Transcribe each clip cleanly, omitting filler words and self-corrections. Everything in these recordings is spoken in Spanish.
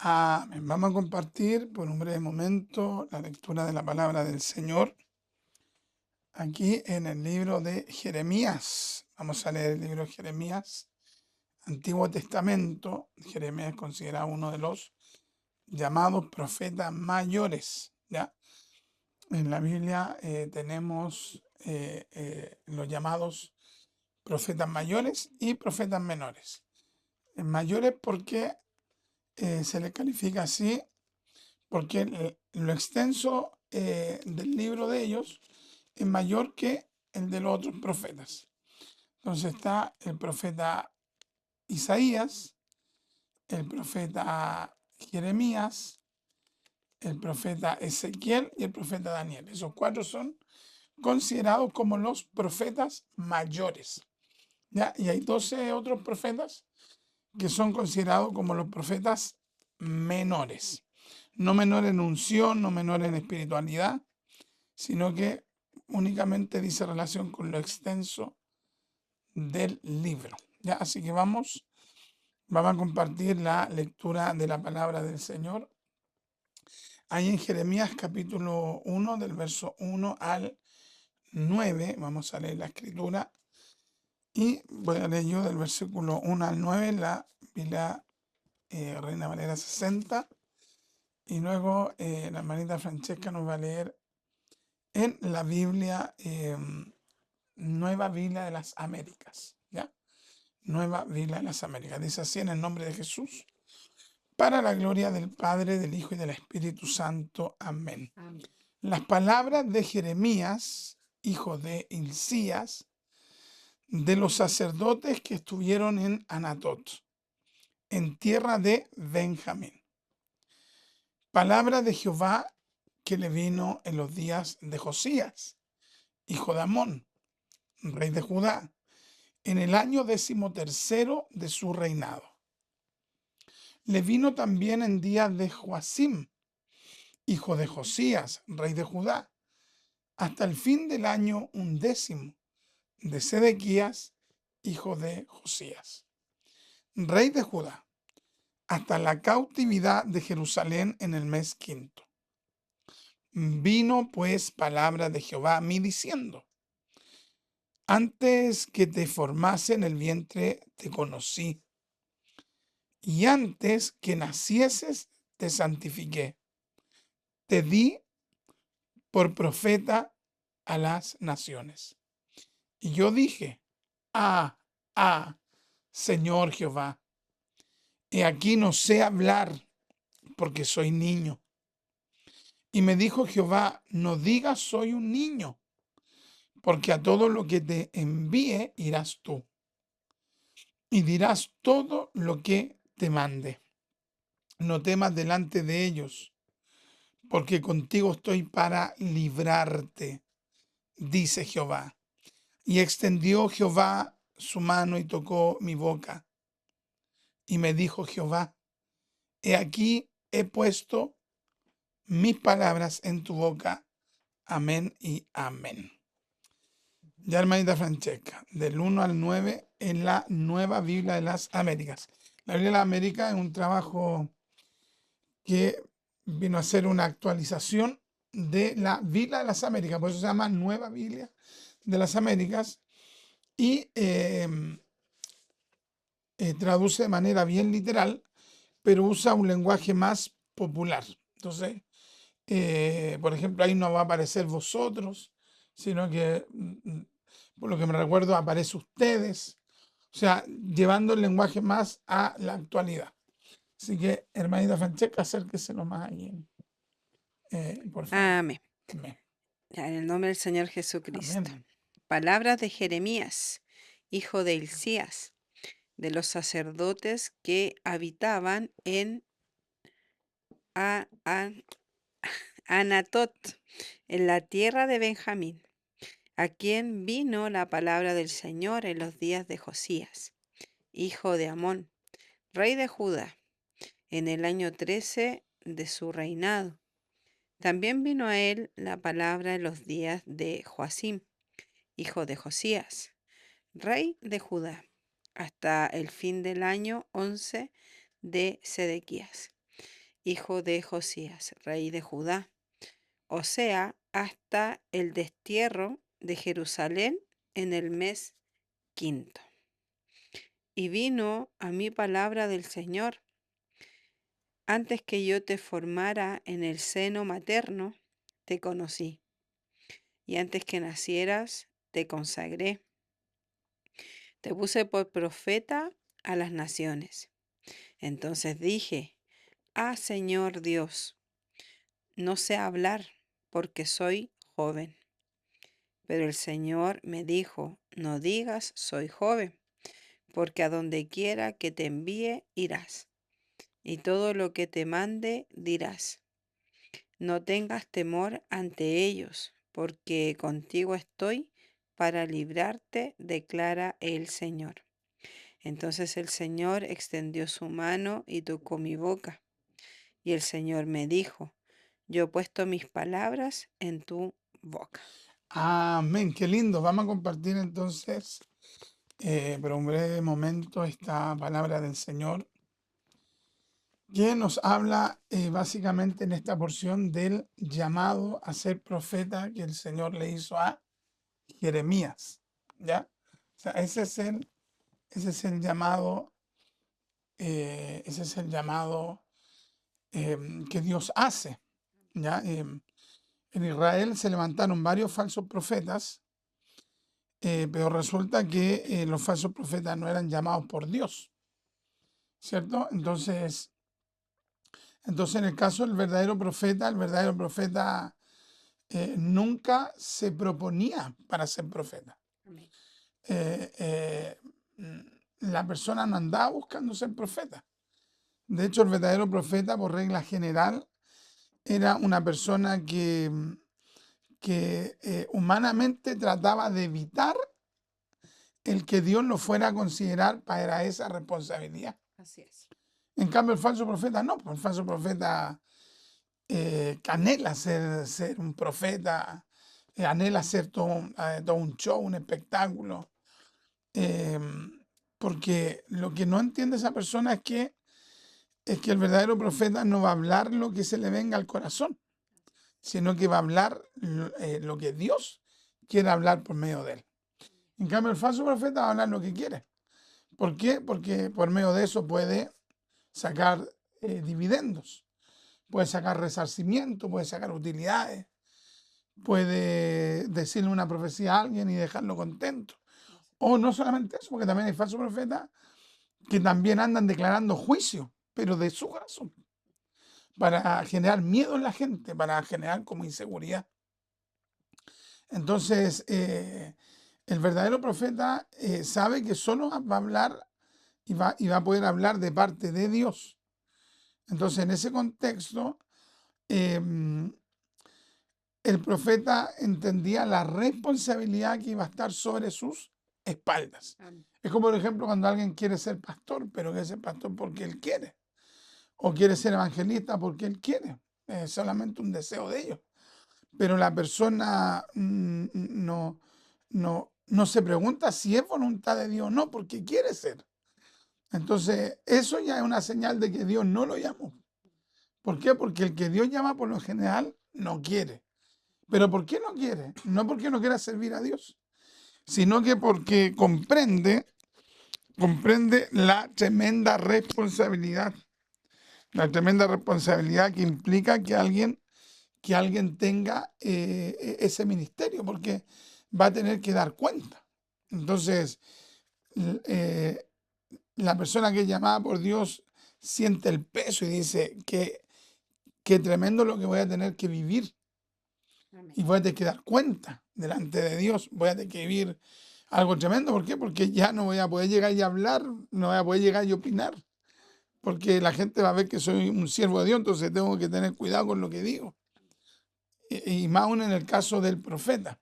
Amén. Vamos a compartir por un breve momento la lectura de la palabra del Señor aquí en el libro de Jeremías. Vamos a leer el libro de Jeremías, Antiguo Testamento. Jeremías es considerado uno de los llamados profetas mayores. ¿Ya? En la Biblia tenemos los llamados profetas mayores y profetas menores. Mayores porque se les califica así porque lo extenso del libro de ellos es mayor que el de los otros profetas. Entonces está el profeta Isaías, el profeta Jeremías, el profeta Ezequiel y el profeta Daniel. Esos cuatro son considerados como los profetas mayores. ¿Ya? Y hay 12 otros profetas que son considerados como los profetas menores. No menores en unción, no menores en espiritualidad, sino que únicamente dice relación con lo extenso del libro. ¿Ya? Así que vamos a compartir la lectura de la palabra del Señor. Ahí en Jeremías capítulo 1, del verso 1 al 9, vamos a leer la escritura. Y voy a leer yo del versículo 1 al 9, la Biblia Reina Valera 60. Y luego la hermanita Francesca nos va a leer en la Biblia, Nueva Biblia de las Américas. ¿Ya? Nueva Biblia de las Américas. Dice así: en el nombre de Jesús, para la gloria del Padre, del Hijo y del Espíritu Santo. Amén. Amén. Las palabras de Jeremías, hijo de Hilcías, de los sacerdotes que estuvieron en Anatot, en tierra de Benjamín. Palabra de Jehová que le vino en los días de Josías, hijo de Amón, rey de Judá, en el año 13º de su reinado. Le vino también en días de Joacim, hijo de Josías, rey de Judá, hasta el fin del año 11 de Sedequías, hijo de Josías, rey de Judá, hasta la cautividad de Jerusalén en el mes quinto. Vino pues palabra de Jehová a mí diciendo: antes que te formase en el vientre te conocí, y antes que nacieses te santifiqué. Te di por profeta a las naciones. Y yo dije: Señor Jehová, he aquí no sé hablar, porque soy niño. Y me dijo Jehová: no digas soy un niño, porque a todo lo que te envíe irás tú, y dirás todo lo que te mande. No temas delante de ellos, porque contigo estoy para librarte, dice Jehová. Y extendió Jehová su mano y tocó mi boca. Y me dijo Jehová: he aquí he puesto mis palabras en tu boca. Amén y amén. Ya, hermanita Francesca, del 1 al 9 en la Nueva Biblia de las Américas. La Biblia de las Américas es un trabajo que vino a ser una actualización de la Biblia de las Américas, por eso se llama Nueva Biblia de las Américas, y traduce de manera bien literal, pero usa un lenguaje más popular. Entonces, por ejemplo, ahí no va a aparecer vosotros, sino que, por lo que me recuerdo, aparece ustedes. O sea, llevando el lenguaje más a la actualidad. Así que, hermanita Francesca, acérquese más ahí, por favor. Amén. Amén. En el nombre del Señor Jesucristo. Amén. Palabras de Jeremías, hijo de Hilcías, de los sacerdotes que habitaban en Anatot, en la tierra de Benjamín, a quien vino la palabra del Señor en los días de Josías, hijo de Amón, rey de Judá, en el año 13 de su reinado. También vino a él la palabra en los días de Joacim, hijo de Josías, rey de Judá, hasta el fin del año 11 de Sedequías, hijo de Josías, rey de Judá, o sea, hasta el destierro de Jerusalén en el mes quinto. Y vino a mí palabra del Señor: antes que yo te formara en el seno materno, te conocí, y antes que nacieras, te consagré. Te puse por profeta a las naciones. Entonces dije: Ah, Señor Dios, no sé hablar, porque soy joven. Pero el Señor me dijo: No digas soy joven, porque a donde quiera que te envíe irás, y todo lo que te mande dirás. No tengas temor ante ellos, porque contigo estoy para librarte, declara el Señor. Entonces el Señor extendió su mano y tocó mi boca. Y el Señor me dijo: Yo he puesto mis palabras en tu boca. Amén, qué lindo. Vamos a compartir entonces por un breve momento esta palabra del Señor que nos habla básicamente en esta porción del llamado a ser profeta que el Señor le hizo a Jeremías. ¿Ya? O sea, ese es el llamado, que Dios hace. ¿Ya? En Israel se levantaron varios falsos profetas, pero resulta que los falsos profetas no eran llamados por Dios, ¿cierto? Entonces en el caso del el verdadero profeta nunca se proponía para ser profeta. Amén. Eh, eh, la persona no andaba buscando ser profeta. De hecho, el verdadero profeta, por regla general, era una persona que humanamente trataba de evitar el que Dios lo fuera a considerar para esa responsabilidad. Así es. En cambio, el falso profeta no, pues el falso profeta que anhela ser un profeta, anhela ser todo un show, un espectáculo, eh, porque lo que no entiende esa persona es que el verdadero profeta no va a hablar lo que se le venga al corazón, sino que va a hablar lo que Dios quiere hablar por medio de él. En cambio, el falso profeta va a hablar lo que quiere. ¿Por qué? Porque por medio de eso puede sacar dividendos, puede sacar resarcimiento, puede sacar utilidades, puede decirle una profecía a alguien y dejarlo contento. O no solamente eso, porque también hay falsos profetas que también andan declarando juicio, pero de su corazón, para generar miedo en la gente, para generar como inseguridad. Entonces, el verdadero profeta sabe que solo va a hablar y va a poder hablar de parte de Dios. Entonces, en ese contexto, em, el profeta entendía la responsabilidad que iba a estar sobre sus espaldas. Amén. Es como, por ejemplo, cuando alguien quiere ser pastor, pero quiere ser pastor porque él quiere, o quiere ser evangelista porque él quiere. Es solamente un deseo de ellos. Pero la persona no se pregunta si es voluntad de Dios o no, porque quiere ser. Entonces, eso ya es una señal de que Dios no lo llamó. ¿Por qué? Porque el que Dios llama por lo general no quiere. ¿Pero por qué no quiere? No porque no quiera servir a Dios, sino que porque comprende la tremenda responsabilidad que implica que alguien tenga ese ministerio, porque va a tener que dar cuenta. Entonces, eh, la persona que es llamada por Dios siente el peso y dice que tremendo lo que voy a tener que vivir. Amén. Y voy a tener que dar cuenta delante de Dios. Voy a tener que vivir algo tremendo. ¿Por qué? Porque ya no voy a poder llegar y hablar, no voy a poder llegar y opinar. Porque la gente va a ver que soy un siervo de Dios, entonces tengo que tener cuidado con lo que digo. Y más aún en el caso del profeta.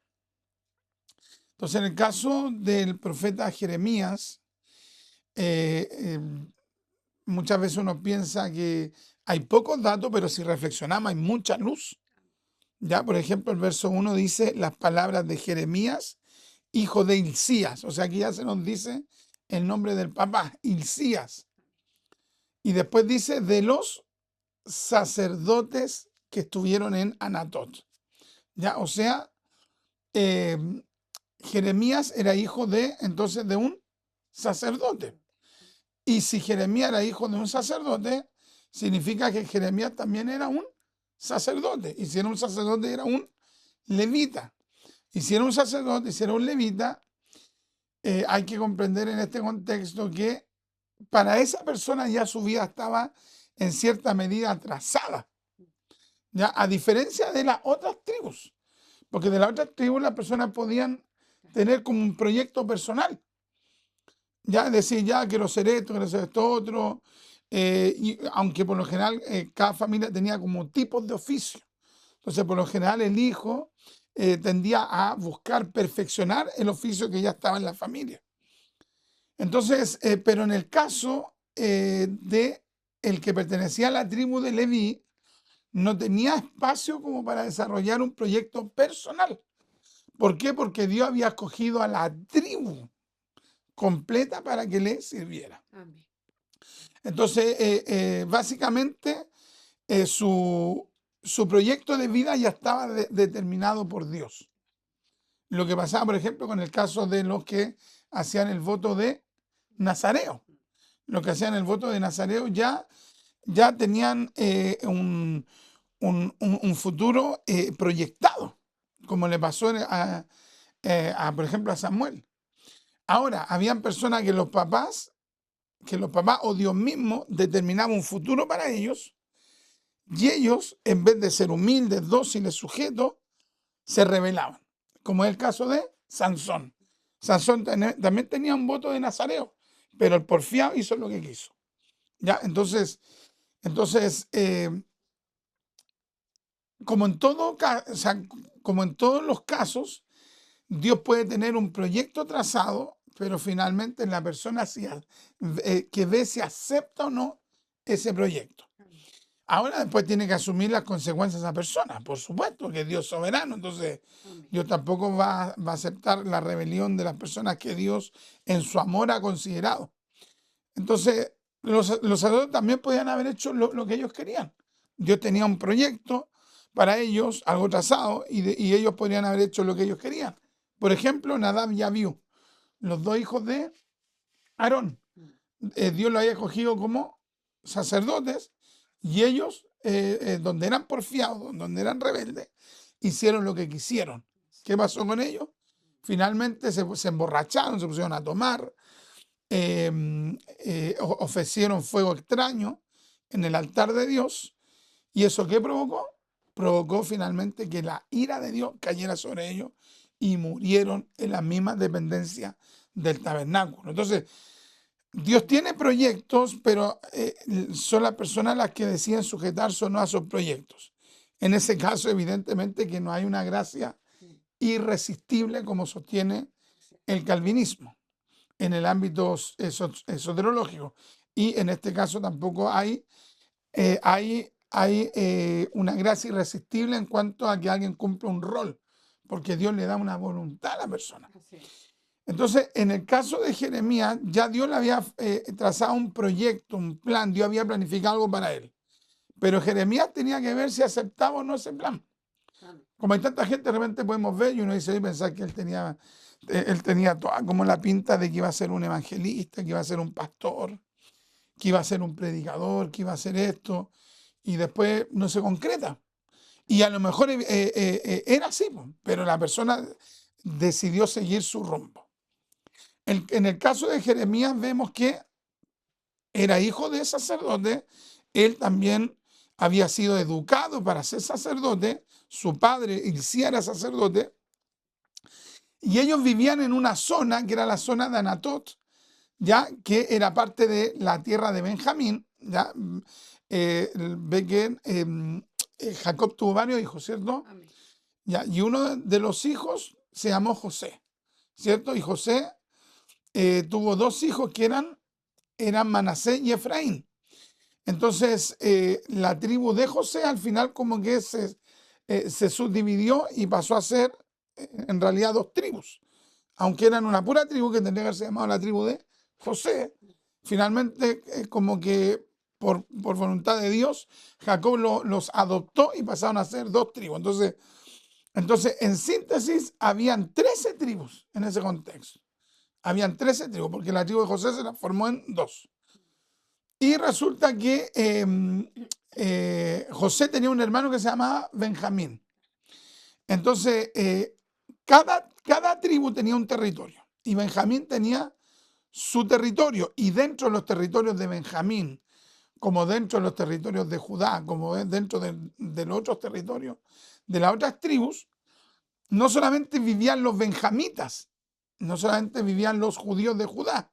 Entonces, en el caso del profeta Jeremías, muchas veces uno piensa que hay pocos datos, pero si reflexionamos hay mucha luz. Ya, por ejemplo, el verso 1 dice las palabras de Jeremías, hijo de Hilcías. O sea, aquí ya se nos dice el nombre del papá, Hilcías. Y después dice de los sacerdotes que estuvieron en Anatot. ¿Ya? O sea, eh, Jeremías era hijo entonces de un sacerdote. Y si Jeremías era hijo de un sacerdote, significa que Jeremías también era un sacerdote. Y si era un sacerdote, era un levita. Y si era un sacerdote, si era un levita, hay que comprender en este contexto que para esa persona ya su vida estaba en cierta medida atrasada. ¿Ya? A diferencia de las otras tribus. Porque de las otras tribus las personas podían tener como un proyecto personal. Ya decir, ya quiero ser esto, quiero ser esto otro. Y aunque por lo general cada familia tenía como tipos de oficio. Entonces, por lo general, el hijo tendía a buscar perfeccionar el oficio que ya estaba en la familia. Entonces, pero en el caso de el que pertenecía a la tribu de Leví, no tenía espacio como para desarrollar un proyecto personal. ¿Por qué? Porque Dios había escogido a la tribu completa para que le sirviera. Amén. Entonces, básicamente, su proyecto de vida ya estaba determinado por Dios. Lo que pasaba, por ejemplo, con el caso de los que hacían el voto de Nazareo. Los que hacían el voto de Nazareo ya tenían un futuro proyectado, como le pasó por ejemplo, a Samuel. Ahora, habían personas que los papás o Dios mismo determinaba un futuro para ellos, y ellos, en vez de ser humildes, dóciles, sujetos, se rebelaban, como es el caso de Sansón. Sansón también tenía un voto de Nazareo, pero el porfiado hizo lo que quiso. ¿Ya? Entonces como como en todos los casos, Dios puede tener un proyecto trazado, pero finalmente la persona que ve si acepta o no ese proyecto. Ahora después tiene que asumir las consecuencias esa persona, por supuesto, que Dios es soberano. Entonces, Dios tampoco va a aceptar la rebelión de las personas que Dios en su amor ha considerado. Entonces, los sacerdotes también podían haber hecho lo que ellos querían. Dios tenía un proyecto para ellos, algo trazado, y ellos podrían haber hecho lo que ellos querían. Por ejemplo, Nadab y Abiú, los dos hijos de Aarón. Dios los había escogido como sacerdotes, y ellos, donde eran porfiados, donde eran rebeldes, hicieron lo que quisieron. ¿Qué pasó con ellos? Finalmente se emborracharon, se pusieron a tomar, ofrecieron fuego extraño en el altar de Dios. ¿Y eso qué provocó? Provocó finalmente que la ira de Dios cayera sobre ellos y murieron en la misma dependencia del tabernáculo. Entonces, Dios tiene proyectos, pero son las personas las que deciden sujetarse o no a esos proyectos. En ese caso, evidentemente que no hay una gracia irresistible como sostiene el calvinismo en el ámbito esoterológico. Y en este caso tampoco hay una gracia irresistible en cuanto a que alguien cumple un rol, porque Dios le da una voluntad a la persona. Entonces, en el caso de Jeremías, ya Dios le había trazado un proyecto, un plan, Dios había planificado algo para él. Pero Jeremías tenía que ver si aceptaba o no ese plan. Como hay tanta gente, de repente podemos ver y uno dice, pensar que él tenía toda como la pinta de que iba a ser un evangelista, que iba a ser un pastor, que iba a ser un predicador, que iba a ser esto, y después no se concreta. Y a lo mejor era así, pero la persona decidió seguir su rumbo. En el caso de Jeremías vemos que era hijo de sacerdote, él también había sido educado para ser sacerdote, su padre Hilcías era sacerdote, y ellos vivían en una zona que era la zona de Anatot, ya que era parte de la tierra de Benjamín. Ya ve que Jacob tuvo varios hijos, ¿cierto? Amén. Ya, y uno de los hijos se llamó José, ¿cierto? Y José tuvo dos hijos que eran Manasés y Efraín. Entonces, la tribu de José al final como que se subdividió y pasó a ser en realidad dos tribus. Aunque eran una pura tribu que tendría que haberse llamado la tribu de José, finalmente como que por voluntad de Dios, Jacob los adoptó y pasaron a ser 2 tribus. Entonces, en síntesis, habían 13 tribus en ese contexto. Habían 13 tribus, porque la tribu de José se la formó en 2. Y resulta que José tenía un hermano que se llamaba Benjamín. Entonces, cada tribu tenía un territorio y Benjamín tenía su territorio. Y dentro de los territorios de Benjamín, como dentro de los territorios de Judá, como dentro de los otros territorios de las otras tribus, no solamente vivían los benjamitas, no solamente vivían los judíos de Judá,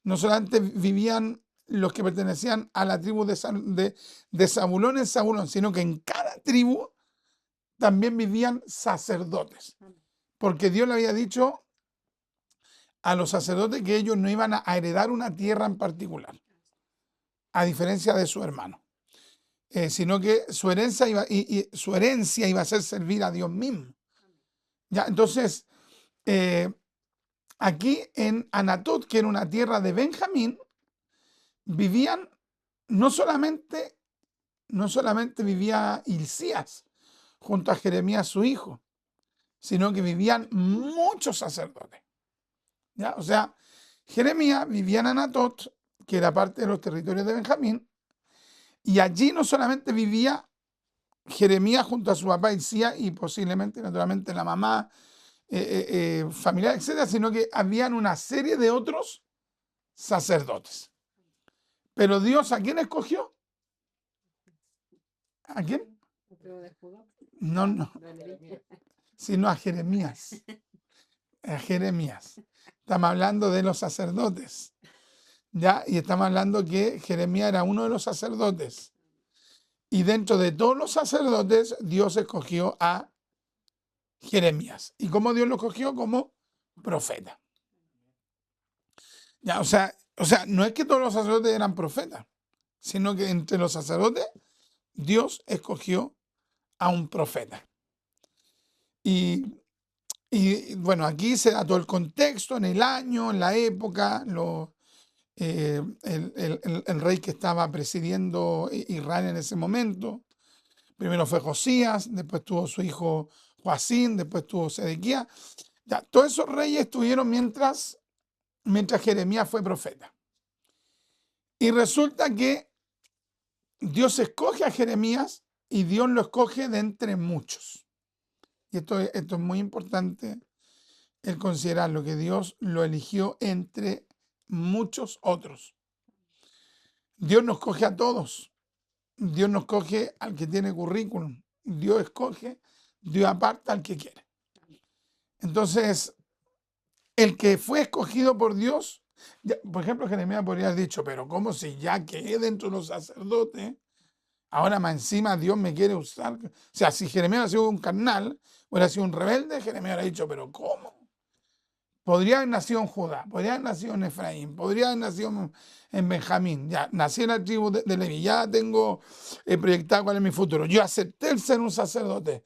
no solamente vivían los que pertenecían a la tribu de Zabulón en Zabulón, sino que en cada tribu también vivían sacerdotes, porque Dios le había dicho a los sacerdotes que ellos no iban a heredar una tierra en particular, a diferencia de su hermano, sino que su herencia iba a ser servir a Dios mismo. ¿Ya? Entonces, aquí en Anatot, que era una tierra de Benjamín, vivían no solamente vivía Hilcías junto a Jeremías su hijo, sino que vivían muchos sacerdotes. ¿Ya? O sea, Jeremías vivía en Anatot, que era parte de los territorios de Benjamín, y allí no solamente vivía Jeremías junto a su papá Hilcías y posiblemente, naturalmente, la mamá, familiar, etcétera, sino que habían una serie de otros sacerdotes. Pero Dios, ¿a quién escogió? ¿A quién? No, sino a Jeremías. A Jeremías. Estamos hablando de los sacerdotes. ¿Ya? Y estamos hablando que Jeremías era uno de los sacerdotes. Y dentro de todos los sacerdotes, Dios escogió a Jeremías. ¿Y cómo Dios lo escogió? Como profeta. ¿Ya? O sea, no es que todos los sacerdotes eran profetas, sino que entre los sacerdotes, Dios escogió a un profeta. Y bueno, aquí se da todo el contexto, en el año, en la época, el rey que estaba presidiendo Israel en ese momento. Primero fue Josías, después tuvo su hijo Joacín, después tuvo Sedequías. Ya, todos esos reyes estuvieron mientras Jeremías fue profeta. Y resulta que Dios escoge a Jeremías y Dios lo escoge de entre muchos. Y esto es muy importante el considerarlo, que Dios lo eligió entre muchos otros. Dios nos coge a todos. Dios nos coge al que tiene currículum. Dios escoge, Dios aparta al que quiere. Entonces, el que fue escogido por Dios, por ejemplo, Jeremías podría haber dicho, pero ¿cómo si ya quedé dentro de los sacerdotes? Ahora más encima Dios me quiere usar. O sea, si Jeremías hubiera sido un carnal, hubiera sido un rebelde, Jeremías hubiera dicho, pero ¿cómo? Podría haber nacido en Judá, podría haber nacido en Efraín, podría haber nacido en Benjamín. Ya nací en la tribu de Leví, ya tengo proyectado cuál es mi futuro. Yo acepté el ser un sacerdote.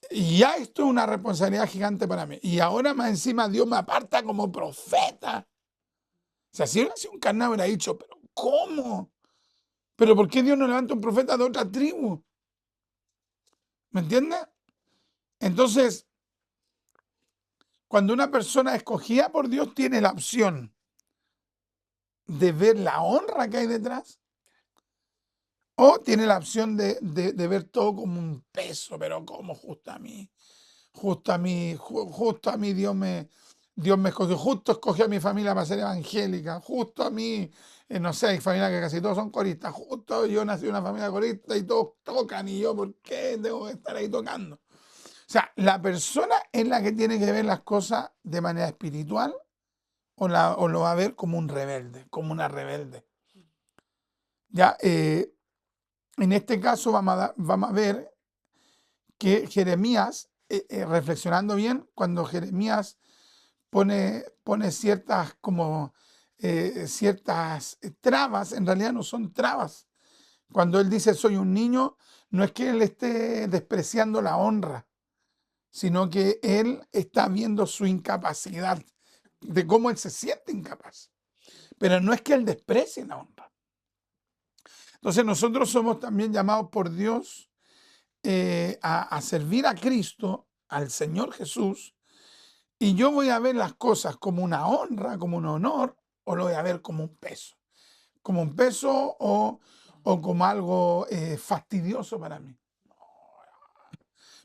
Y ya esto es una responsabilidad gigante para mí. Y ahora más encima Dios me aparta como profeta. O sea, si hubiera sido un carnal hubiera dicho, pero ¿cómo? ¿Pero por qué Dios no levanta un profeta de otra tribu? ¿Me entiendes? Entonces, cuando una persona escogida por Dios tiene la opción de ver la honra que hay detrás, o tiene la opción de ver todo como un peso, pero como justo a mí Dios me escogió, justo escogió a mi familia para ser evangélica, justo a mí, no sé, hay familias que casi todos son coristas, justo yo nací en una familia corista y todos tocan y yo, ¿por qué tengo que estar ahí tocando? O sea, la persona es la que tiene que ver las cosas de manera espiritual o lo va a ver como un rebelde, como una rebelde. Ya, en este caso vamos a ver que Jeremías, reflexionando bien, cuando Jeremías pone ciertas trabas, en realidad no son trabas. Cuando él dice soy un niño, no es que él esté despreciando la honra, sino que él está viendo su incapacidad, de cómo él se siente incapaz. Pero no es que él desprecie la honra, Entonces nosotros somos también llamados por Dios a servir a Cristo, al Señor Jesús, y yo voy a ver las cosas como una honra, como un honor, o lo voy a ver como un peso o como algo fastidioso para mí.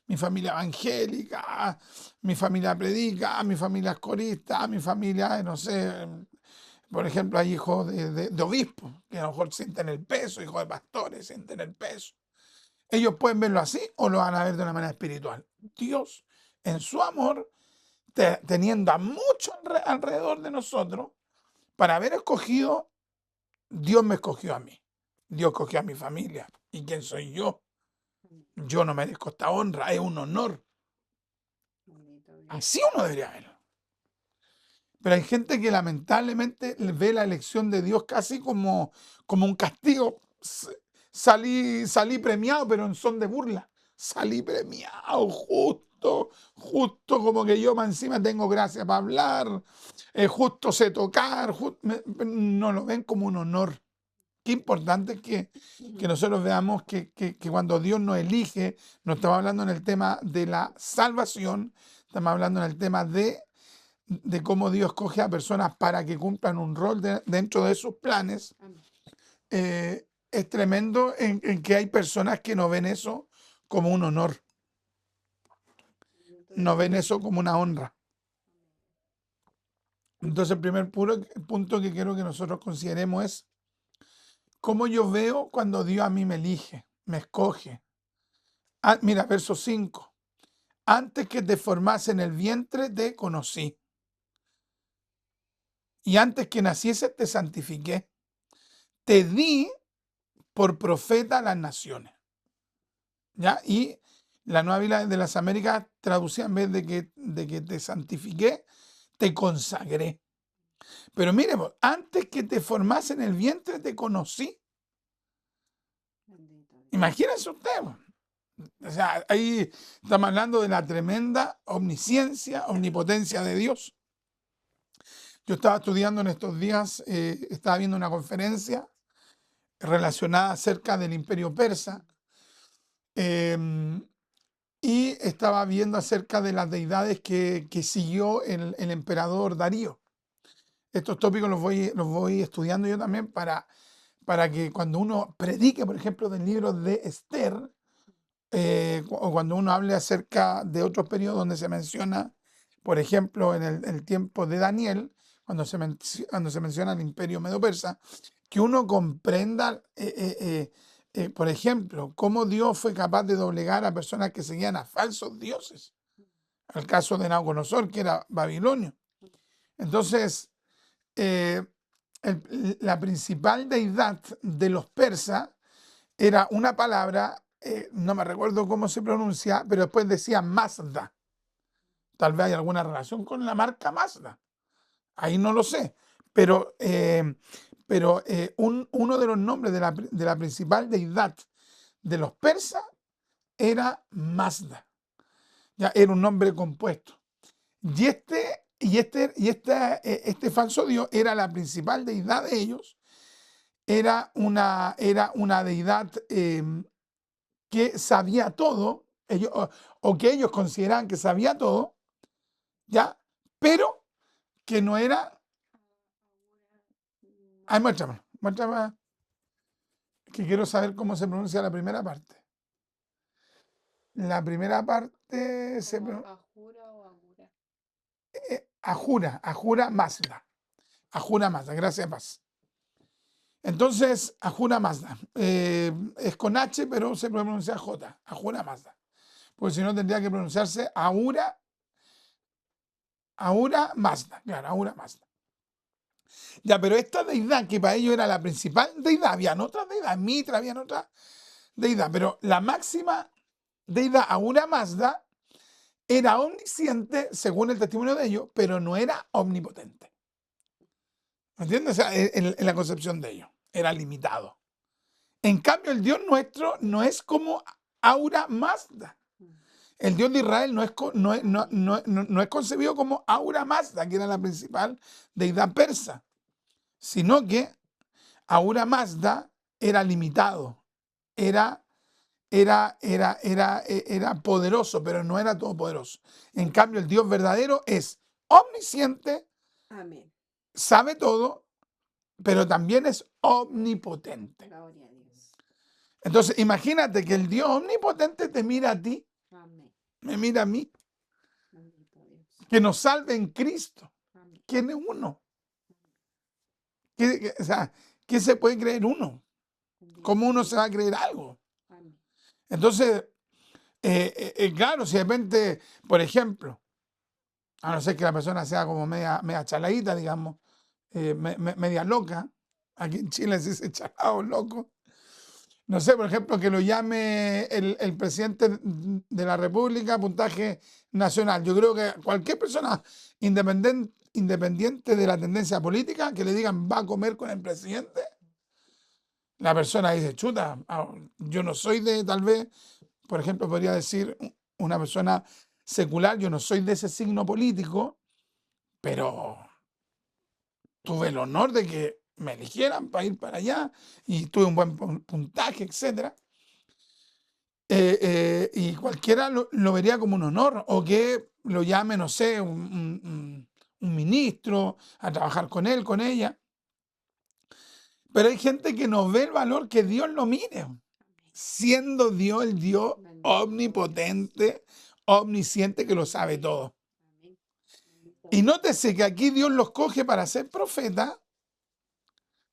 Mi familia evangélica, mi familia predica, mi familia es corista, mi familia, no sé, por ejemplo, hay hijos de obispos que a lo mejor sienten el peso, hijos de pastores sienten el peso. Ellos pueden verlo así o lo van a ver de una manera espiritual. Dios, en su amor, teniendo a muchos alrededor de nosotros, para haber escogido, Dios me escogió a mí. Dios escogió a mi familia. ¿Y quién soy yo? Yo no merezco esta honra, es un honor. Así uno debería verlo. Pero hay gente que lamentablemente ve la elección de Dios casi como un castigo. Salí premiado, pero en son de burla. Salí premiado, justo como que yo más encima tengo gracia para hablar, justo sé tocar, no lo ven como un honor. Qué importante es que nosotros veamos que cuando Dios nos elige, no estamos hablando en el tema de la salvación, estamos hablando en el tema de cómo Dios coge a personas para que cumplan un rol dentro de sus planes. Es tremendo en que hay personas que no ven eso como un honor, no ven eso como una honra. Entonces el primer punto que quiero que nosotros consideremos es cómo yo veo cuando Dios a mí me elige, me escoge. Mira, verso 5. Antes que te formase en el vientre te conocí. Y antes que naciese te santifiqué. Te di por profeta a las naciones. ¿Ya? Y la Nueva Biblia de las Américas traducía en vez de que te santifiqué, te consagré. Pero miremos, antes que te formase en el vientre te conocí. Imagínense usted. O sea, ahí estamos hablando de la tremenda omnisciencia, omnipotencia de Dios. Yo estaba estudiando en estos días, estaba viendo una conferencia relacionada acerca del Imperio Persa y estaba viendo acerca de las deidades que siguió el emperador Darío. Estos tópicos los voy estudiando yo también para que cuando uno predique, por ejemplo, del libro de Esther, o cuando uno hable acerca de otros periodos donde se menciona, por ejemplo, en el tiempo de Daniel, cuando se menciona el imperio medo-persa, que uno comprenda, por ejemplo, cómo Dios fue capaz de doblegar a personas que seguían a falsos dioses. El caso de Nabucodonosor, que era Babilonio. Entonces, la principal deidad de los persas era una palabra, no me recuerdo cómo se pronuncia, pero después decía Mazda. Tal vez hay alguna relación con la marca Mazda. Ahí no lo sé. Pero uno de los nombres de la principal deidad de los persas era Mazda. Ya era un nombre compuesto. Y este falso dios era la principal deidad de ellos. Era una deidad que sabía todo, o que ellos consideraban que sabía todo, ¿ya? Pero que no era... Ay, muéstrame, que quiero saber cómo se pronuncia la primera parte. La primera parte se pronuncia... Ahura Mazda. Ahura Mazda, gracias, Paz. Entonces, Ahura Mazda. Es con H, pero se puede pronunciar J. Ahura Mazda. Porque si no tendría que pronunciarse Ahura Mazda. Claro, Ahura Mazda. Ya, pero esta deidad que para ellos era la principal deidad, habían otras deidades, Mitra, habían otras deidad, pero la máxima deidad, Ahura Mazda, era omnisciente, según el testimonio de ellos, pero no era omnipotente. ¿Me entiendes? O sea, en la concepción de ellos, era limitado. En cambio, el Dios nuestro no es como Ahura Mazda. El Dios de Israel no es concebido como Ahura Mazda, que era la principal deidad persa, sino que Ahura Mazda era limitado, era, era poderoso, pero no era todopoderoso. En cambio, el Dios verdadero es omnisciente, Amén. sabe todo, pero también es omnipotente. Gloria a Dios. Entonces, imagínate que el Dios omnipotente te mira a ti, Amén. me mira a mí, Bendito Dios. que nos salve en Cristo. Amén. ¿Quién es uno? O sea, ¿qué se puede creer uno? Bendito ¿Cómo uno Dios. se va a creer algo? Amén. Entonces, claro, si de repente, por ejemplo, a no ser que la persona sea como media chaladita, digamos, media loca, aquí en Chile se dice chalado, loco. No sé, por ejemplo, que lo llame el presidente de la República, puntaje nacional. Yo creo que cualquier persona independiente de la tendencia política, que le digan va a comer con el presidente, la persona dice, chuta, yo no soy de, tal vez, por ejemplo, podría decir una persona secular, yo no soy de ese signo político, pero tuve el honor de que me eligieran para ir para allá y tuve un buen puntaje, etcétera. Y cualquiera lo vería como un honor, o que lo llame, no sé, un ministro a trabajar con él, con ella. Pero hay gente que no ve el valor que Dios lo mire, siendo Dios el Dios Bendito omnipotente, omnisciente, que lo sabe todo. Amén. Bendito Y Dios. nótese que aquí Dios los coge para ser profeta.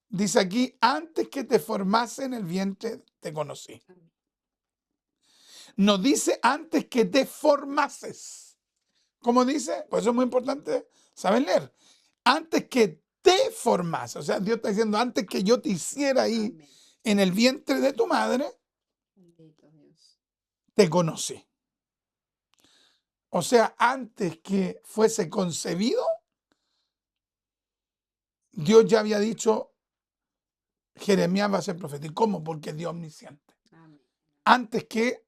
Dice aquí, antes que te formase en el vientre te conocí. Amén. No dice antes que te formases. ¿Cómo dice? Pues eso es muy importante saber leer. Antes que te formase. O sea, Dios está diciendo, antes que yo te hiciera ahí Amén. en el vientre de tu madre, Bendito Dios. te conocí. O sea, antes que fuese concebido, Dios ya había dicho, Jeremías va a ser profeta. ¿Y cómo? Porque es Dios omnisciente. Amén. Antes que,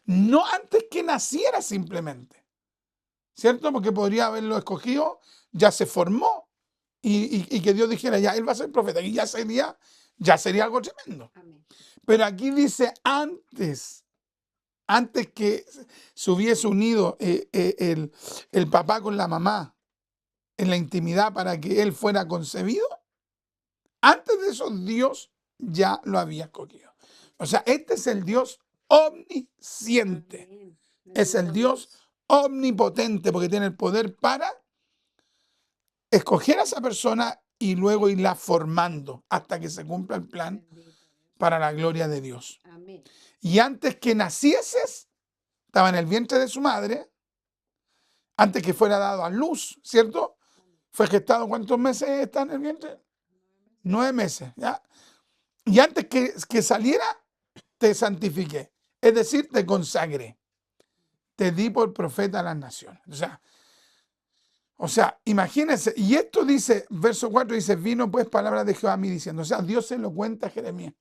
no antes que naciera simplemente, ¿cierto? Porque podría haberlo escogido, ya se formó y que Dios dijera, ya, él va a ser profeta y ya sería algo tremendo. Amén. Pero aquí dice antes que se hubiese unido el papá con la mamá en la intimidad para que él fuera concebido, antes de eso Dios ya lo había escogido. O sea, este es el Dios omnisciente. Amén. Es el Bendito Dios omnipotente porque tiene el poder para escoger a esa persona y luego irla formando hasta que se cumpla el plan Bendito Dios. para la gloria de Dios. Amén. Y antes que nacieses, estaba en el vientre de su madre, antes que fuera dado a luz, ¿cierto? Fue gestado, ¿cuántos meses está en el vientre? 9 meses, ¿ya? Y antes que saliera, te santifiqué. Es decir, te consagré. Te di por profeta a las naciones. O sea, imagínense. Y esto dice, verso 4 dice, vino pues palabra de Jehová a mí diciendo. O sea, Dios se lo cuenta a Jeremías.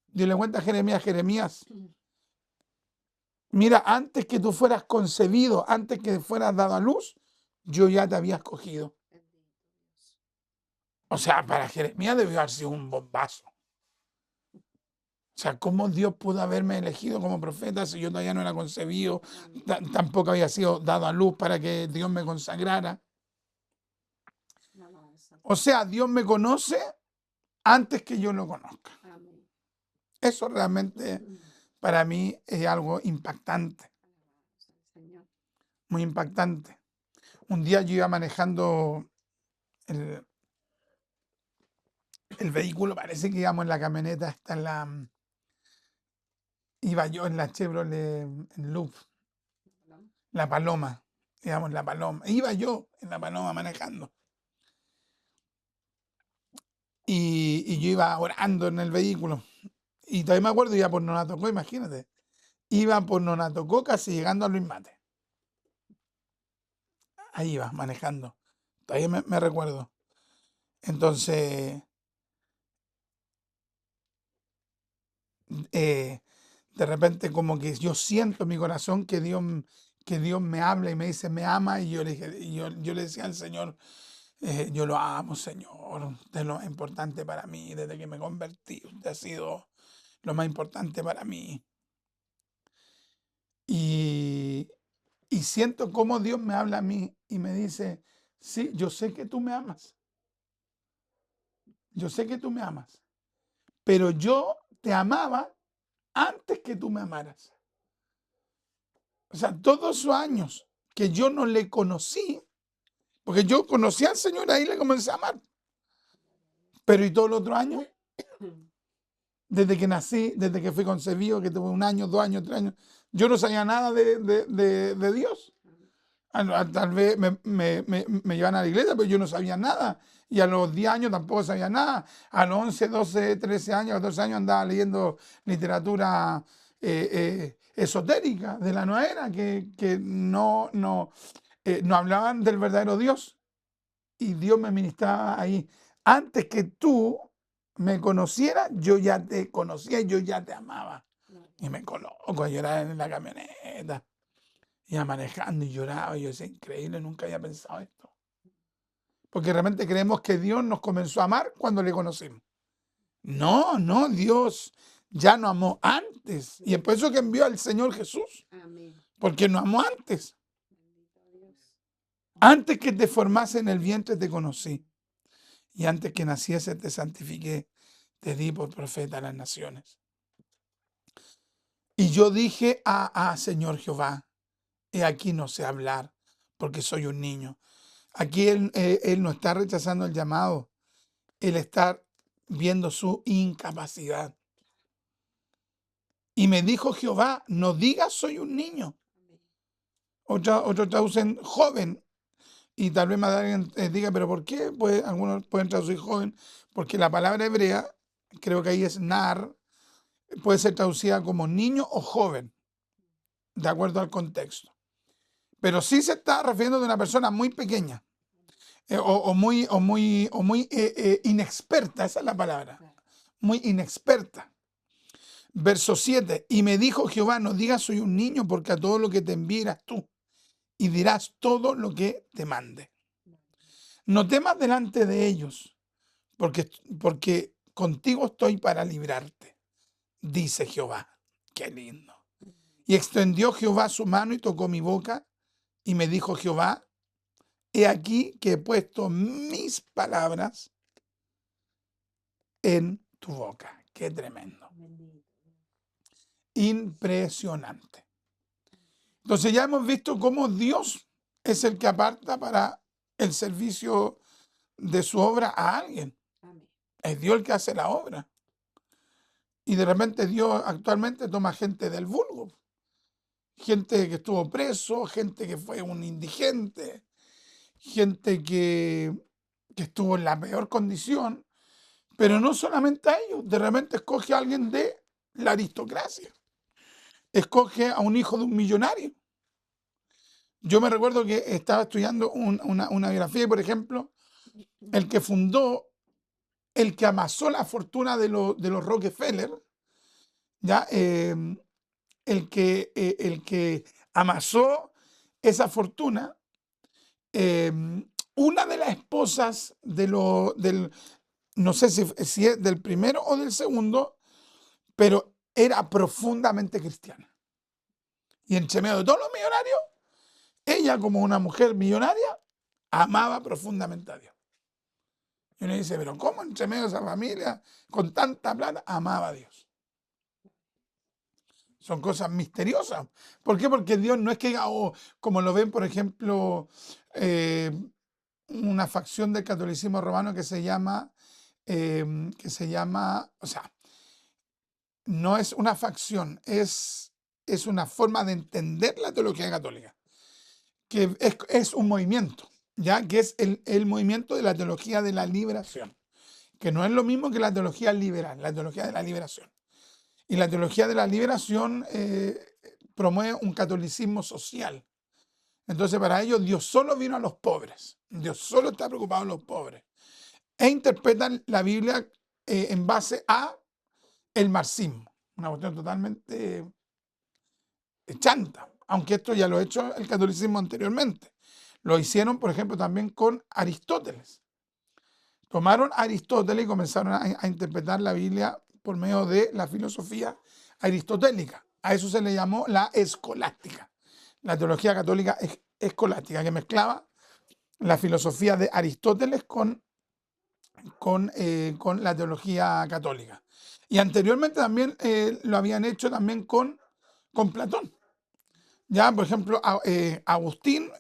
Dios le cuenta a Jeremías, mira, antes que tú fueras concebido, antes que fueras dado a luz, yo ya te había escogido. Bendito Dios. O sea, para Jeremías debió haber sido un bombazo. O sea, ¿cómo Dios pudo haberme elegido como profeta si yo todavía no era concebido? Amén. Tampoco había sido dado a luz para que Dios me consagrara. Alabanza. O sea, Dios me conoce antes que yo lo conozca. Amén. Eso realmente para mí es algo impactante, Alabanza al Señor. muy impactante. Un día yo iba manejando el vehículo, parece que íbamos en la camioneta, iba yo en la Chevrolet en Loop, la Paloma, íbamos en la Paloma, iba yo en la Paloma manejando. Y yo iba orando en el vehículo. Y todavía me acuerdo, iba por Nonatocó, imagínate. Iba por Nonatocó casi llegando a Luis Mate. Ahí iba, manejando. Todavía me recuerdo. Entonces, de repente como que yo siento en mi corazón que Dios me habla y me dice, me ama. Y yo le dije, yo le decía al Señor, Yo lo amo, Señor. Usted es lo más importante para mí. Desde que me convertí, usted ha sido lo más importante para mí. Y, y siento cómo Dios me habla a mí y me dice, sí, yo sé que tú me amas. Yo sé que tú me amas. Pero yo te amaba antes que tú me amaras. O sea, todos esos años que yo no le conocí, porque yo conocí al Señor, ahí le comencé a amar. Pero ¿y todos los otros años? Desde que nací, desde que fui concebido, que tuve 1 año, 2 años, 3 años, yo no sabía nada de Dios. Tal vez me llevan a la iglesia, pero yo no sabía nada. Y a los 10 años tampoco sabía nada. A los 11, 12, 13 años, 14 años andaba leyendo literatura esotérica de la nueva era, que no hablaban del verdadero Dios. Y Dios me ministraba ahí. Antes que tú me conocieras, yo ya te conocía y yo ya te amaba. Y me coloco a llorar en la camioneta. Iba manejando y lloraba. Y yo decía, increíble, nunca había pensado esto. Porque realmente creemos que Dios nos comenzó a amar cuando le conocimos. No, no, Dios ya nos amó antes. Y es por eso que envió al Señor Jesús. Porque nos amó antes. Antes que te formase en el vientre te conocí. Y antes que naciese te santifiqué. Te di por profeta a las naciones. Y yo dije, Señor Jehová, he aquí no sé hablar, porque soy un niño. Aquí él no está rechazando el llamado, él está viendo su incapacidad. Y me dijo Jehová, no digas soy un niño. Otros traducen joven. Y tal vez más alguien diga, pero ¿por qué? Pues algunos pueden traducir joven, porque la palabra hebrea, creo que ahí es nar, puede ser traducida como niño o joven, de acuerdo al contexto. Pero sí se está refiriendo de una persona muy pequeña. O muy inexperta, esa es la palabra, muy inexperta. Verso 7, y me dijo Jehová, no digas soy un niño, porque a todo lo que te envíe irás tú, y dirás todo lo que te mande. No temas delante de ellos, porque contigo estoy para librarte, dice Jehová. Qué lindo. Y extendió Jehová su mano y tocó mi boca, y me dijo Jehová, he aquí que he puesto mis palabras en tu boca. Qué tremendo. Impresionante. Entonces ya hemos visto cómo Dios es el que aparta para el servicio de su obra a alguien. Es Dios el que hace la obra. Y de repente Dios actualmente toma gente del vulgo. Gente que estuvo preso, gente que fue un indigente, gente que estuvo en la peor condición. Pero no solamente a ellos, de repente escoge a alguien de la aristocracia. Escoge a un hijo de un millonario. Yo me recuerdo que estaba estudiando una biografía y, por ejemplo, el que fundó, el que amasó la fortuna de los Rockefeller, ¿ya? El que amasó esa fortuna, una de las esposas no sé si es del primero o del segundo, pero era profundamente cristiana. Y entre medio de todos los millonarios, ella como una mujer millonaria, amaba profundamente a Dios. Y uno dice, pero ¿cómo entre medio de esa familia, con tanta plata, amaba a Dios? Son cosas misteriosas. ¿Por qué? Porque Dios no es que, como lo ven, por ejemplo, una facción del catolicismo romano que se llama, o sea, no es una facción, es una forma de entender la teología católica, que es un movimiento, ya que es el movimiento de la teología de la liberación, que no es lo mismo que la teología liberal, la teología de la liberación. Y la teología de la liberación promueve un catolicismo social. Entonces, para ellos, Dios solo vino a los pobres. Dios solo está preocupado en los pobres. E interpretan la Biblia en base a el marxismo. Una cuestión totalmente chanta, aunque esto ya lo ha hecho el catolicismo anteriormente. Lo hicieron, por ejemplo, también con Aristóteles. Tomaron a Aristóteles y comenzaron a interpretar la Biblia por medio de la filosofía aristotélica. A eso se le llamó la escolástica, la teología católica escolástica, que mezclaba la filosofía de Aristóteles con la teología católica. Y anteriormente también lo habían hecho también con Platón. Ya, por ejemplo, Agustín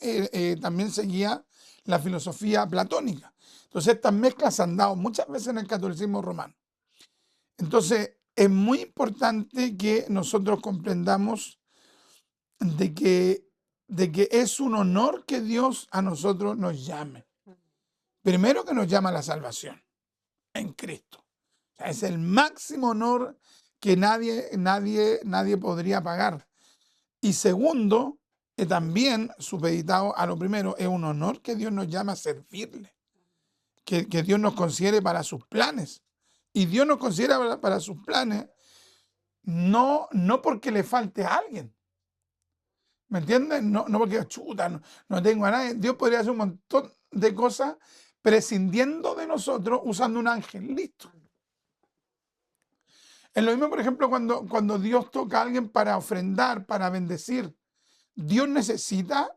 también seguía la filosofía platónica. Entonces, estas mezclas se han dado muchas veces en el catolicismo romano. Entonces, es muy importante que nosotros comprendamos de que es un honor que Dios a nosotros nos llame. Primero, que nos llama a la salvación en Cristo. O sea, es el máximo honor que nadie podría pagar. Y segundo, que también, supeditado a lo primero, es un honor que Dios nos llama a servirle, que Dios nos considere para sus planes. Y Dios nos considera para sus planes no porque le falte a alguien. ¿Me entiendes? No porque chuta, no tengo a nadie. Dios podría hacer un montón de cosas prescindiendo de nosotros usando un ángel. Listo. Es lo mismo, por ejemplo, cuando Dios toca a alguien para ofrendar, para bendecir. Dios necesita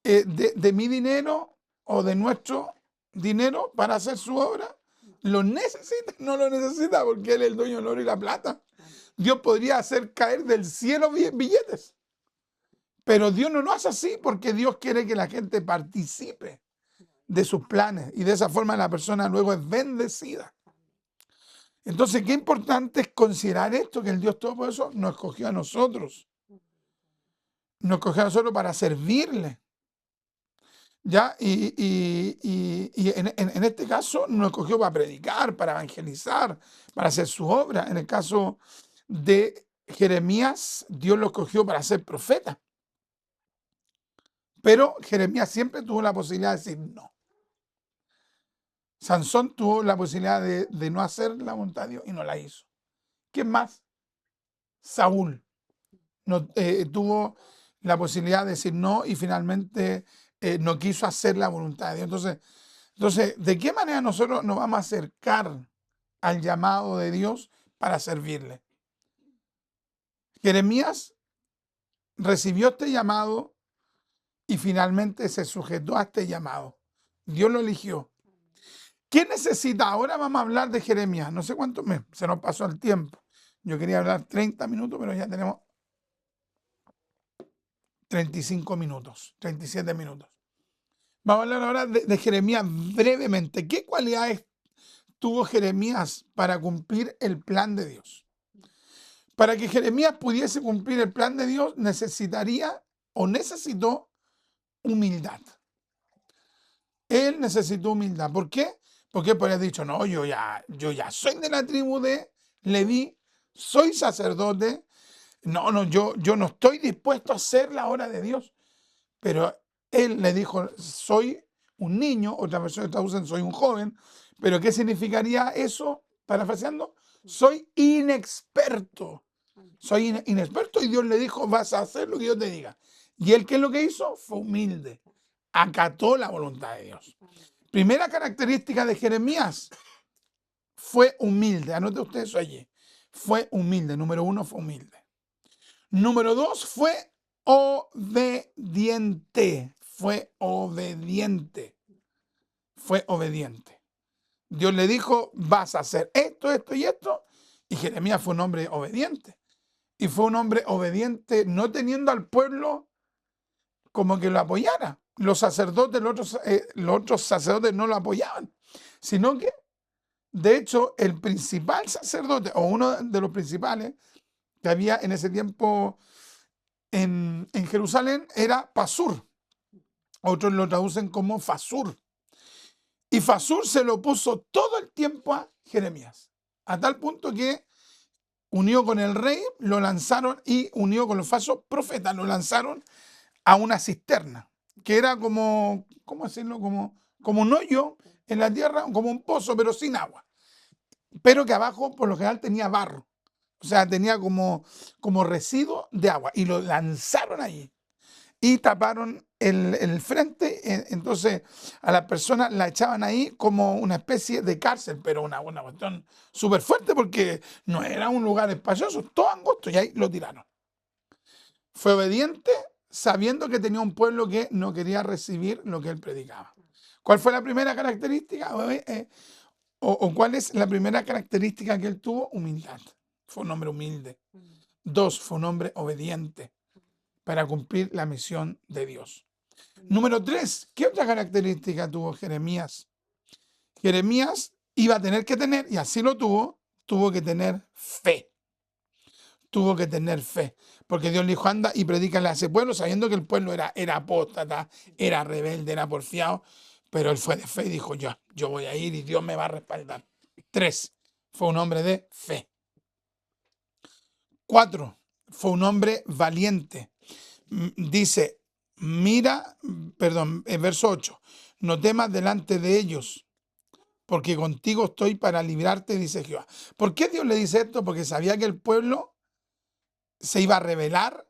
de mi dinero o de nuestro dinero para hacer su obra. ¿Lo necesita? No lo necesita porque Él es el dueño del oro y la plata. Dios podría hacer caer del cielo billetes. Pero Dios no lo hace así porque Dios quiere que la gente participe de sus planes y de esa forma la persona luego es bendecida. Entonces, qué importante es considerar esto, que el Dios Todopoderoso nos escogió a nosotros. Nos escogió a nosotros para servirle. ¿Ya? Y en este caso nos escogió para predicar, para evangelizar, para hacer su obra. En el caso de Jeremías, Dios lo escogió para ser profeta. Pero Jeremías siempre tuvo la posibilidad de decir no. Sansón tuvo la posibilidad de no hacer la voluntad de Dios y no la hizo. ¿Quién más? Saúl no, tuvo la posibilidad de decir no y finalmente no quiso hacer la voluntad de Dios. Entonces, ¿de qué manera nosotros nos vamos a acercar al llamado de Dios para servirle? Jeremías recibió este llamado y finalmente se sujetó a este llamado. Dios lo eligió. ¿Qué necesita? Ahora vamos a hablar de Jeremías. No sé cuánto se nos pasó el tiempo. Yo quería hablar 30 minutos, pero ya tenemos 35 minutos, 37 minutos. Vamos a hablar ahora de Jeremías brevemente. ¿Qué cualidades tuvo Jeremías para cumplir el plan de Dios? Para que Jeremías pudiese cumplir el plan de Dios, necesitó humildad. Él necesitó humildad. ¿Por qué? Porque él podría haber dicho, no, yo ya soy de la tribu de Leví, soy sacerdote, yo no estoy dispuesto a hacer la obra de Dios. Pero él le dijo, soy un niño, otras versiones traducen, soy un joven. ¿Pero qué significaría eso? Parafraseando, soy inexperto. Soy inexperto y Dios le dijo, vas a hacer lo que yo te diga. Y él, ¿qué es lo que hizo? Fue humilde. Acató la voluntad de Dios. Primera característica de Jeremías, fue humilde. Anote usted eso allí. Fue humilde. Número 1, fue humilde. Número 2, fue obediente. Fue obediente. Fue obediente. Dios le dijo, vas a hacer esto, esto y esto. Y Jeremías fue un hombre obediente. Y fue un hombre obediente no teniendo al pueblo como que lo apoyara. Los sacerdotes, los otros sacerdotes no lo apoyaban. Sino que, de hecho, el principal sacerdote, o uno de los principales que había en ese tiempo en Jerusalén, era Pasur. Otros lo traducen como Fasur. Y Fasur se lo puso todo el tiempo a Jeremías. A tal punto que unió con el rey, lo lanzaron, y unió con los falsos profetas, lo lanzaron a una cisterna, que era como, ¿cómo decirlo? Como un hoyo en la tierra, como un pozo, pero sin agua. Pero que abajo, por lo general, tenía barro. O sea, tenía como residuo de agua. Y lo lanzaron allí. y taparon el frente. Entonces a las personas la echaban ahí como una especie de cárcel, pero una cuestión súper fuerte porque no era un lugar espacioso, todo angosto, y ahí lo tiraron. Fue obediente sabiendo que tenía un pueblo que no quería recibir lo que él predicaba. ¿Cuál fue la primera característica? ¿O cuál es la primera característica que él tuvo? Humildad. Fue un hombre humilde. 2, fue un hombre obediente para cumplir la misión de Dios. Número 3, ¿qué otra característica tuvo Jeremías? Jeremías iba a tener que tener, y así lo tuvo que tener fe. Tuvo que tener fe. Porque Dios le dijo, anda y predícale a ese pueblo, sabiendo que el pueblo era apóstata, era rebelde, era porfiado. Pero él fue de fe y dijo, yo voy a ir y Dios me va a respaldar. 3, fue un hombre de fe. 4, fue un hombre valiente. Dice, verso 8, no temas delante de ellos, porque contigo estoy para librarte, dice Jehová. ¿Por qué Dios le dice esto? Porque sabía que el pueblo se iba a rebelar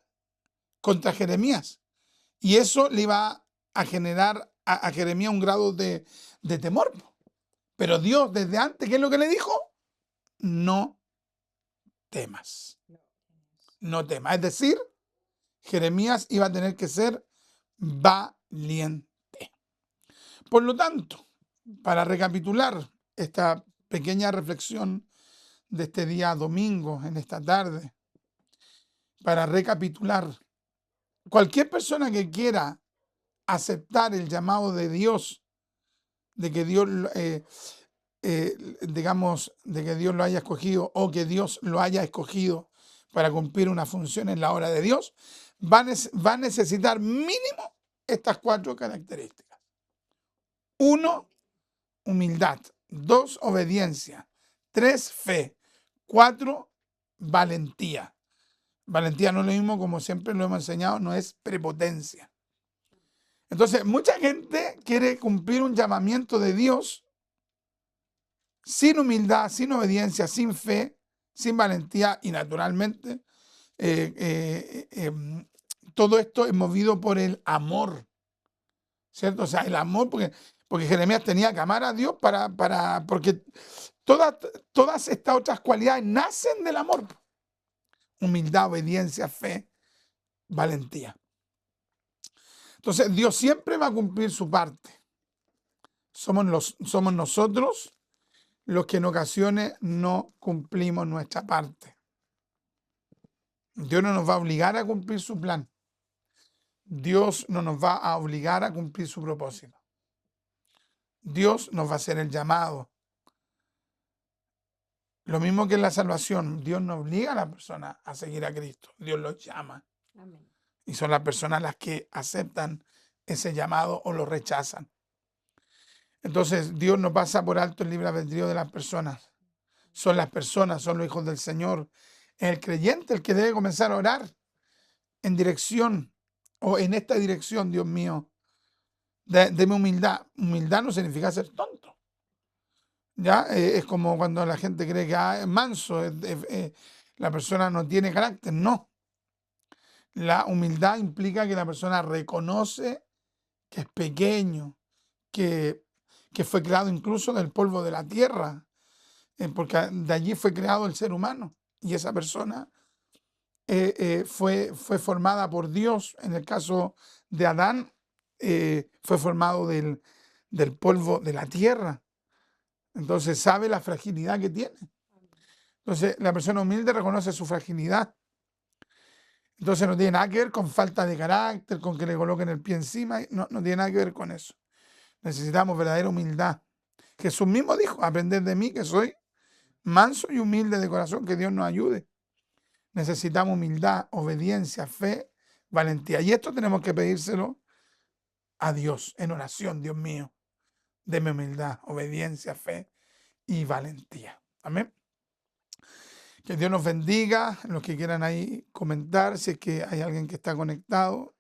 contra Jeremías. Y eso le iba a generar a Jeremías un grado de temor. Pero Dios desde antes, ¿qué es lo que le dijo? No temas. No temas. Es decir, Jeremías iba a tener que ser valiente. Por lo tanto, para recapitular esta pequeña reflexión de este día domingo, en esta tarde, para recapitular, cualquier persona que quiera aceptar el llamado de Dios, de que Dios, digamos, de que Dios lo haya escogido o que Dios lo haya escogido para cumplir una función en la obra de Dios, va a necesitar mínimo estas 4 características. 1, humildad. 2, obediencia. 3, fe. 4, valentía. Valentía no es lo mismo, como siempre lo hemos enseñado, no es prepotencia. Entonces, mucha gente quiere cumplir un llamamiento de Dios sin humildad, sin obediencia, sin fe, sin valentía y naturalmente todo esto es movido por el amor, ¿cierto? O sea, el amor, porque Jeremías tenía que amar a Dios porque todas estas otras cualidades nacen del amor. Humildad, obediencia, fe, valentía. Entonces, Dios siempre va a cumplir su parte. Somos nosotros los que en ocasiones no cumplimos nuestra parte. Dios no nos va a obligar a cumplir su plan. Dios no nos va a obligar a cumplir su propósito. Dios nos va a hacer el llamado. Lo mismo que en la salvación, Dios no obliga a la persona a seguir a Cristo. Dios los llama. Amén. Y son las personas las que aceptan ese llamado o lo rechazan. Entonces, Dios no pasa por alto el libre albedrío de las personas. Son las personas, son los hijos del Señor. Es el creyente el que debe comenzar a orar en dirección o en esta dirección, Dios mío. Deme humildad. Humildad no significa ser tonto. ¿Ya? Es como cuando la gente cree que es manso, la persona no tiene carácter. No. La humildad implica que la persona reconoce que es pequeño, que fue creado incluso del polvo de la tierra, porque de allí fue creado el ser humano. Y esa persona fue formada por Dios. En el caso de Adán, fue formado del polvo de la tierra. Entonces sabe la fragilidad que tiene. Entonces la persona humilde reconoce su fragilidad. Entonces no tiene nada que ver con falta de carácter, con que le coloquen el pie encima. No tiene nada que ver con eso. Necesitamos verdadera humildad. Jesús mismo dijo, aprended de mí que soy manso y humilde de corazón, que Dios nos ayude. Necesitamos humildad, obediencia, fe, valentía. Y esto tenemos que pedírselo a Dios en oración. Dios mío, deme humildad, obediencia, fe y valentía. Amén. Que Dios nos bendiga. Los que quieran ahí comentar, si es que hay alguien que está conectado.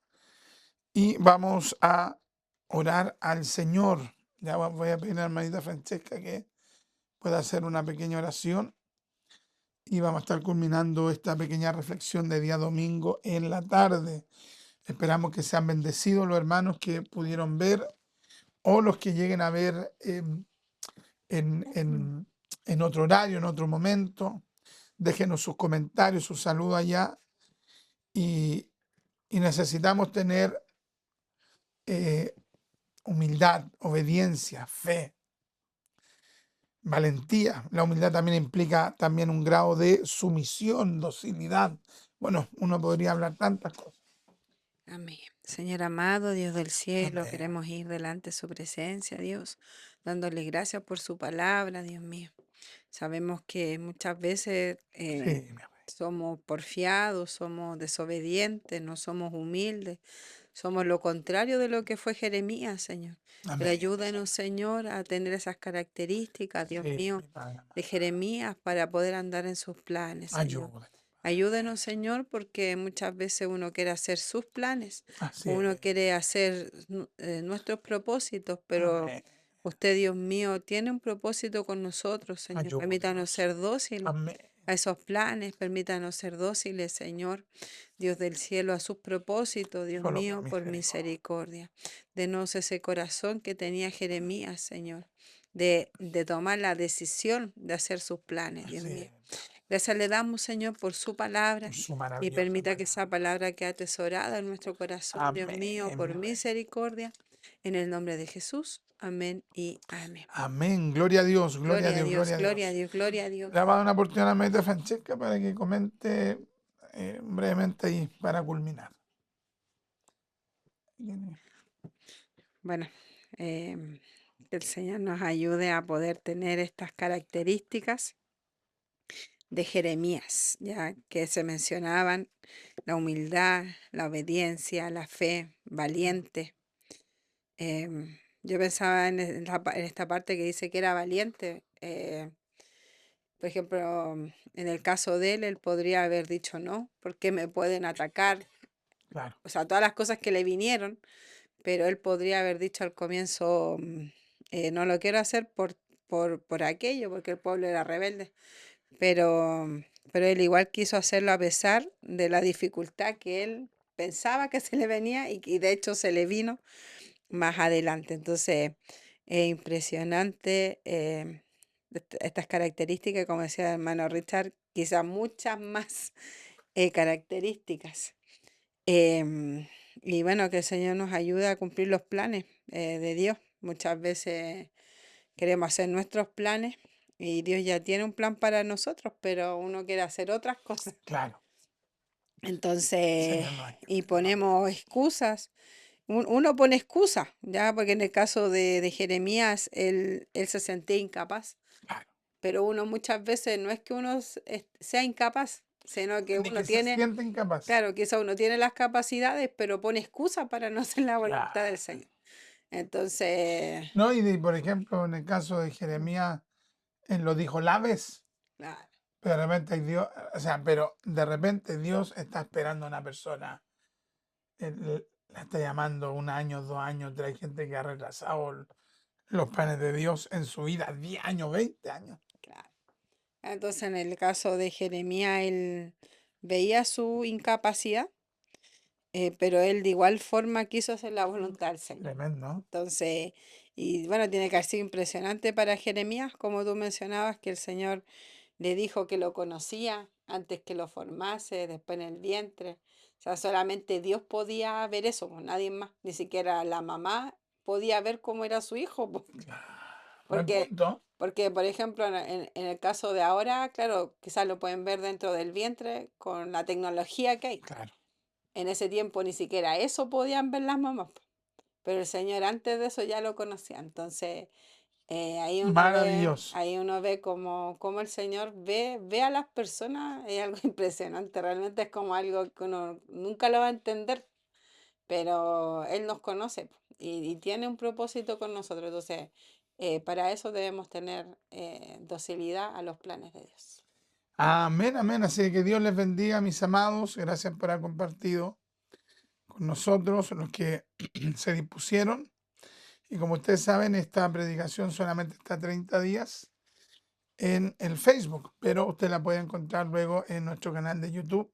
Y vamos a orar al Señor. Ya voy a pedir a la hermanita Francesca que pueda hacer una pequeña oración. Y vamos a estar culminando esta pequeña reflexión de día domingo en la tarde. Esperamos que sean bendecidos los hermanos que pudieron ver o los que lleguen a ver en otro horario, en otro momento. Déjenos sus comentarios, sus saludos allá. Y necesitamos tener humildad, obediencia, fe, valentía. La humildad también implica también un grado de sumisión, docilidad. Bueno, uno podría hablar tantas cosas. Amén. Señor amado, Dios del cielo, Amén. queremos ir delante de su presencia, Dios, dándole gracias por su palabra, Dios mío. Sabemos que muchas veces Sí, mi amor. somos porfiados, somos desobedientes, no somos humildes, somos lo contrario de lo que fue Jeremías, Señor. Pero Amén. ayúdanos, Señor, a tener esas características, Dios Sí, mío, mi Padre de amado. Jeremías para poder andar en sus planes, Señor. Ayúdame. Ayúdenos, Señor, porque muchas veces uno quiere hacer sus planes, Así o uno es. quiere hacer nuestros propósitos, pero Amén. usted, Dios mío, tiene un propósito con nosotros, Señor. Permítanos Ayúdanos. ser dóciles Amén. a esos planes, permítanos ser dóciles, Señor, Dios del cielo, a sus propósitos, Dios Solo por mío, por misericordia. misericordia. Denos ese corazón que tenía Jeremías, Señor, de tomar la decisión de hacer sus planes, Dios Así mío. es. Gracias le damos, Señor, por su palabra Por su y maravillosa permita que palabra. esa palabra quede atesorada en nuestro corazón, Dios mío, Amén, mi por amén. misericordia, en el nombre de Jesús. Amén y amén. Amén. Gloria a Dios, gloria a Gloria a Dios, Dios, gloria a gloria a Dios. Dios, gloria a Dios. Le va a dar una oportunidad a la maestra Francesca para que comente brevemente y para culminar. Bueno, que el Señor nos ayude a poder tener estas características de Jeremías, ya que se mencionaban la humildad, la obediencia, la fe, valiente. Yo pensaba en esta parte que dice que era valiente. Por ejemplo, en el caso de él podría haber dicho no, porque me pueden atacar. Claro, O sea, todas las cosas que le vinieron, pero él podría haber dicho al comienzo, no lo quiero hacer por aquello, porque el pueblo era rebelde. Pero él igual quiso hacerlo a pesar de la dificultad que él pensaba que se le venía y de hecho se le vino más adelante. Entonces, es impresionante estas características, como decía el hermano Richard, quizás muchas más características. Em, y bueno, que el Señor nos ayude a cumplir los planes de Dios. Muchas veces queremos hacer nuestros planes y Dios ya tiene un plan para nosotros, pero uno quiere hacer otras cosas. claro. Entonces, Señor, no hay y en el nombre de ponemos Jesús. excusas. Uno pone excusa, ¿ya? Porque en el caso de Jeremías, él se sentía incapaz, Claro. pero uno muchas veces no es que uno sea incapaz, sino que Ni uno que se tiene, sienta incapaz. claro, quizá uno tiene las capacidades, pero pone excusa para no hacer la voluntad del Claro. Señor. Entonces, No, por ejemplo, en el caso de Jeremías, él lo dijo la vez, claro, pero de repente Dios, o sea, pero de repente Dios está esperando a una persona. La está llamando 1 año, 2 años, hay gente que ha retrasado los planes de Dios en su vida, 10 años, 20 años. claro. Entonces, en el caso de Jeremías, él veía su incapacidad, pero él de igual forma quiso hacer la voluntad del Señor. Tremendo. Entonces, y bueno, tiene que haber sido impresionante para Jeremías, como tú mencionabas, que el Señor le dijo que lo conocía antes que lo formase, después en el vientre. O sea, solamente Dios podía ver eso, pues, nadie más, ni siquiera la mamá podía ver cómo era su hijo, pues. Claro. Buen Porque, punto. porque, por ejemplo, en el caso de ahora, claro, quizás lo pueden ver dentro del vientre con la tecnología que hay. Claro. En ese tiempo ni siquiera eso podían ver las mamás, po. Pero el Señor antes de eso ya lo conocía. Entonces, Maravilloso. ahí uno ve cómo el Señor ve a las personas, es algo impresionante, realmente es como algo que uno nunca lo va a entender, pero Él nos conoce po, y tiene un propósito con nosotros, entonces para eso debemos tener docilidad a los planes de Dios. Amén, amén. Así que Dios les bendiga, mis amados. Gracias por haber compartido con nosotros, los que se dispusieron. Y como ustedes saben, esta predicación solamente está 30 días en el Facebook, pero usted la puede encontrar luego en nuestro canal de YouTube,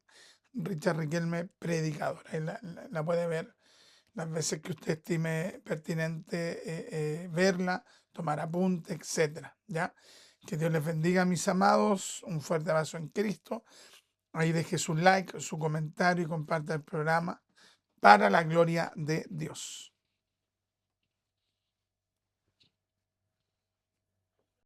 Richard Riquelme, predicador. Ahí la puede ver las veces que usted estime pertinente verla, tomar apunte, etcétera. ¿Ya? Que Dios les bendiga, mis amados. Un fuerte abrazo en Cristo. Ahí deje su like, su comentario y comparta el programa para la gloria de Dios.